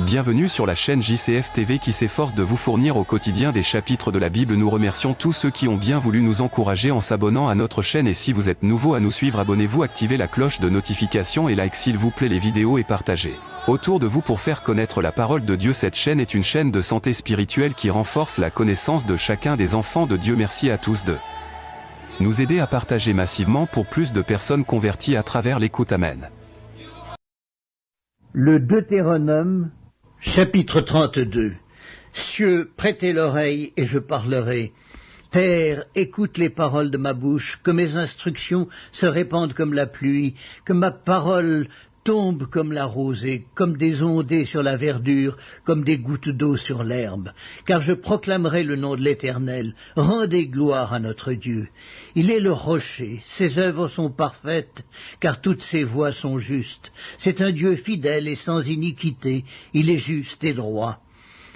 Bienvenue sur la chaîne JCF TV qui s'efforce de vous fournir au quotidien des chapitres de la Bible. Nous remercions tous ceux qui ont bien voulu nous encourager en s'abonnant à notre chaîne, et si vous êtes nouveau à nous suivre, abonnez-vous, activez la cloche de notification et like s'il vous plaît les vidéos et partagez autour de vous pour faire connaître la parole de Dieu. Cette chaîne est une chaîne de santé spirituelle qui renforce la connaissance de chacun des enfants de Dieu. Merci à tous de nous aider à partager massivement pour plus de personnes converties à travers l'écoute. Amen. Le Deutéronome, chapitre 32. Cieux, prêtez l'oreille et je parlerai. Terre, écoute les paroles de ma bouche, que mes instructions se répandent comme la pluie, que ma parole tombe comme la rosée, comme des ondées sur la verdure, comme des gouttes d'eau sur l'herbe. Car je proclamerai le nom de l'Éternel. Rendez gloire à notre Dieu. Il est le rocher, ses œuvres sont parfaites, car toutes ses voies sont justes. C'est un Dieu fidèle et sans iniquité, il est juste et droit.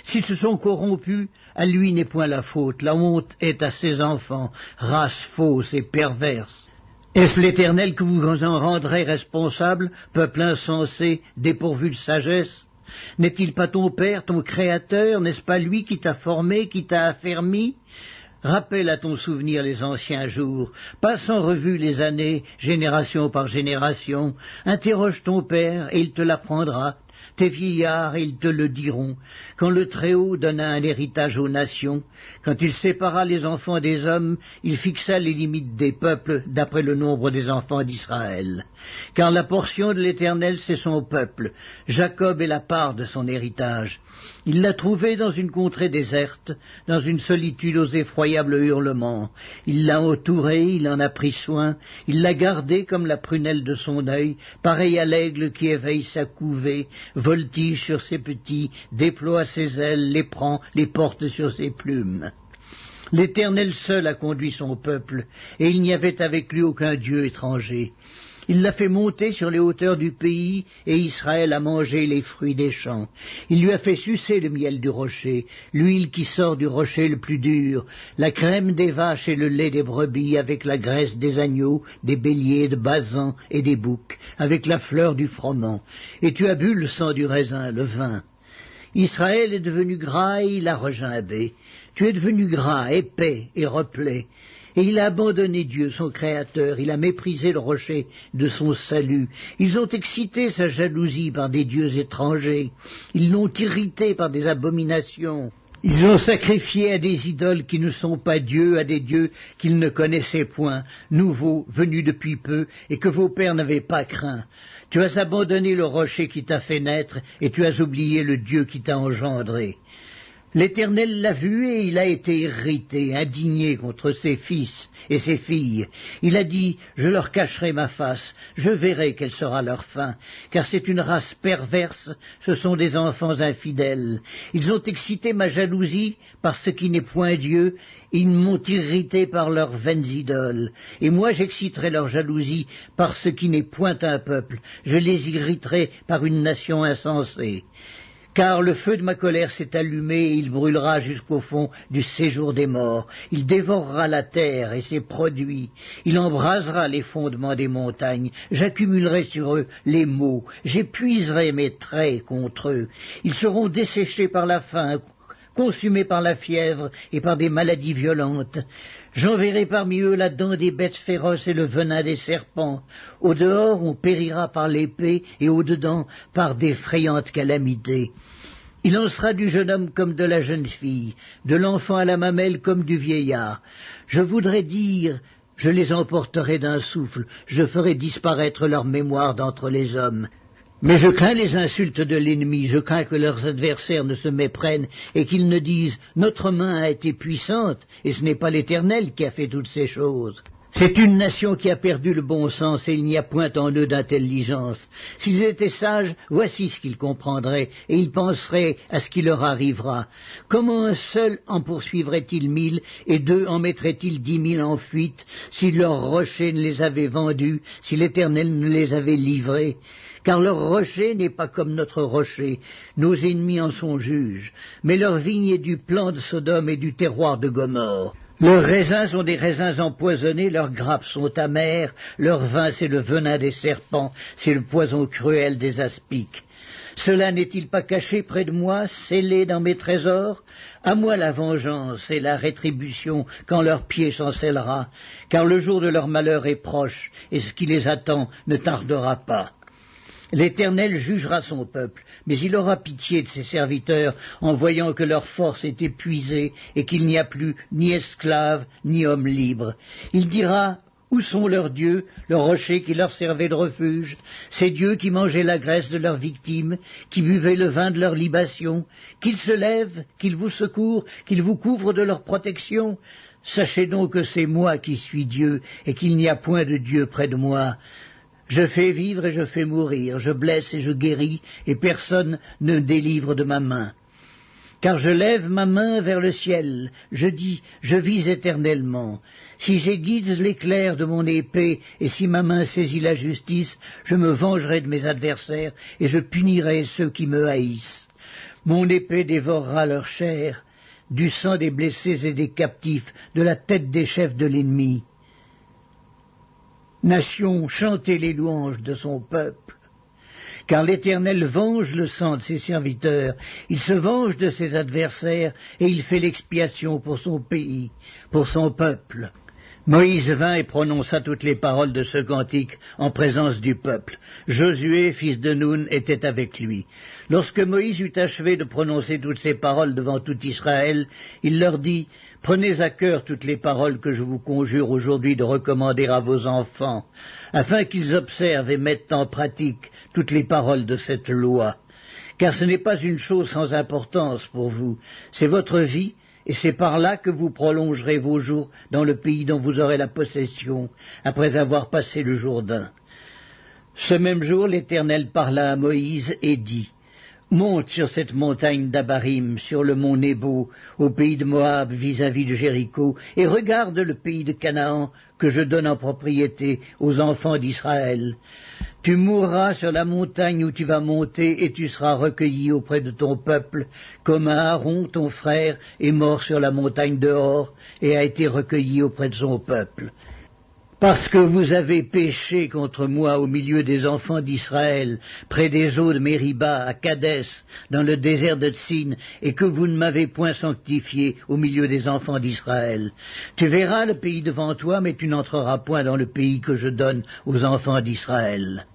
S'ils se sont corrompus, à lui n'est point la faute, la honte est à ses enfants, race fausse et perverse. Est-ce l'Éternel que vous en rendrez responsable, peuple insensé, dépourvu de sagesse? N'est-il pas ton Père, ton Créateur? N'est-ce pas lui qui t'a formé, qui t'a affermi? Rappelle à ton souvenir les anciens jours, passe en revue les années, génération par génération, interroge ton Père et il te l'apprendra, tes vieillards et ils te le diront, quand le Très-Haut donna un héritage aux nations, quand il sépara les enfants des hommes, il fixa les limites des peuples d'après le nombre des enfants d'Israël. Car la portion de l'Éternel c'est son peuple, Jacob est la part de son héritage. Il l'a trouvé dans une contrée déserte, dans une solitude aux effroyables hurlements. Il l'a entouré, il en a pris soin, il l'a gardé comme la prunelle de son œil, pareil à l'aigle qui éveille sa couvée, voltige sur ses petits, déploie ses ailes, les prend, les porte sur ses plumes. L'Éternel seul a conduit son peuple, et il n'y avait avec lui aucun dieu étranger. Il l'a fait monter sur les hauteurs du pays, et Israël a mangé les fruits des champs. Il lui a fait sucer le miel du rocher, l'huile qui sort du rocher le plus dur, la crème des vaches et le lait des brebis, avec la graisse des agneaux, des béliers, de basans et des boucs, avec la fleur du froment. Et tu as bu le sang du raisin, le vin. Israël est devenu gras et il a regimbé. Tu es devenu gras, épais et replé. Et il a abandonné Dieu, son Créateur, il a méprisé le rocher de son salut. Ils ont excité sa jalousie par des dieux étrangers. Ils l'ont irrité par des abominations. Ils ont sacrifié à des idoles qui ne sont pas dieux, à des dieux qu'ils ne connaissaient point, nouveaux, venus depuis peu, et que vos pères n'avaient pas craint. Tu as abandonné le rocher qui t'a fait naître, et tu as oublié le Dieu qui t'a engendré. L'Éternel l'a vu et il a été irrité, indigné contre ses fils et ses filles. Il a dit, je leur cacherai ma face, je verrai quelle sera leur fin, car c'est une race perverse, ce sont des enfants infidèles. Ils ont excité ma jalousie par ce qui n'est point Dieu, ils m'ont irrité par leurs vaines idoles. Et moi j'exciterai leur jalousie par ce qui n'est point un peuple, je les irriterai par une nation insensée. Car le feu de ma colère s'est allumé et il brûlera jusqu'au fond du séjour des morts. Il dévorera la terre et ses produits. Il embrasera les fondements des montagnes. J'accumulerai sur eux les maux. J'épuiserai mes traits contre eux. Ils seront desséchés par la faim, consumés par la fièvre et par des maladies violentes. J'enverrai parmi eux la dent des bêtes féroces et le venin des serpents. Au dehors, on périra par l'épée, et au dedans, par d'effrayantes calamités. Il en sera du jeune homme comme de la jeune fille, de l'enfant à la mamelle comme du vieillard. Je voudrais dire, je les emporterai d'un souffle, je ferai disparaître leur mémoire d'entre les hommes. Mais je crains les insultes de l'ennemi, je crains que leurs adversaires ne se méprennent et qu'ils ne disent « Notre main a été puissante, et ce n'est pas l'Éternel qui a fait toutes ces choses. » C'est une nation qui a perdu le bon sens, et il n'y a point en eux d'intelligence. S'ils étaient sages, voici ce qu'ils comprendraient, et ils penseraient à ce qui leur arrivera. Comment un seul en poursuivrait-il 1000, et deux en mettraient-ils 10 000 en fuite, si leur rocher ne les avait vendus, si l'Éternel ne les avait livrés? Car leur rocher n'est pas comme notre rocher, nos ennemis en sont juges, mais leur vigne est du plan de Sodome et du terroir de Gomorrhe. Leurs raisins sont des raisins empoisonnés, leurs grappes sont amères, leur vin c'est le venin des serpents, c'est le poison cruel des aspics. Cela n'est-il pas caché près de moi, scellé dans mes trésors? À moi la vengeance et la rétribution quand leur pied chancellera, car le jour de leur malheur est proche, et ce qui les attend ne tardera pas. L'Éternel jugera son peuple, mais il aura pitié de ses serviteurs en voyant que leur force est épuisée et qu'il n'y a plus ni esclaves ni hommes libres. Il dira: où sont leurs dieux, leurs rochers qui leur servaient de refuge, ces dieux qui mangeaient la graisse de leurs victimes, qui buvaient le vin de leurs libations? Qu'ils se lèvent, qu'ils vous secourent, qu'ils vous couvrent de leur protection. Sachez donc que c'est moi qui suis Dieu, et qu'il n'y a point de Dieu près de moi. Je fais vivre et je fais mourir, je blesse et je guéris, et personne ne délivre de ma main. Car je lève ma main vers le ciel, je dis, je vis éternellement. Si j'aiguise l'éclair de mon épée, et si ma main saisit la justice, je me vengerai de mes adversaires, et je punirai ceux qui me haïssent. Mon épée dévorera leur chair, du sang des blessés et des captifs, de la tête des chefs de l'ennemi. Nation, chantez les louanges de son peuple, car l'Éternel venge le sang de ses serviteurs, il se venge de ses adversaires, et il fait l'expiation pour son pays, pour son peuple. Moïse vint et prononça toutes les paroles de ce cantique en présence du peuple. Josué, fils de Nun, était avec lui. Lorsque Moïse eut achevé de prononcer toutes ces paroles devant tout Israël, il leur dit: prenez à cœur toutes les paroles que je vous conjure aujourd'hui de recommander à vos enfants, afin qu'ils observent et mettent en pratique toutes les paroles de cette loi. Car ce n'est pas une chose sans importance pour vous, c'est votre vie, et c'est par là que vous prolongerez vos jours dans le pays dont vous aurez la possession, après avoir passé le Jourdain. Ce même jour, l'Éternel parla à Moïse et dit: monte sur cette montagne d'Abarim, sur le mont Nebo, au pays de Moab, vis-à-vis de Jéricho, et regarde le pays de Canaan, que je donne en propriété aux enfants d'Israël. Tu mourras sur la montagne où tu vas monter, et tu seras recueilli auprès de ton peuple, comme Aaron, ton frère, est mort sur la montagne de Hor, et a été recueilli auprès de son peuple. Parce que vous avez péché contre moi au milieu des enfants d'Israël, près des eaux de Mériba, à Kadès, dans le désert de Tsin, et que vous ne m'avez point sanctifié au milieu des enfants d'Israël. Tu verras le pays devant toi, mais tu n'entreras point dans le pays que je donne aux enfants d'Israël.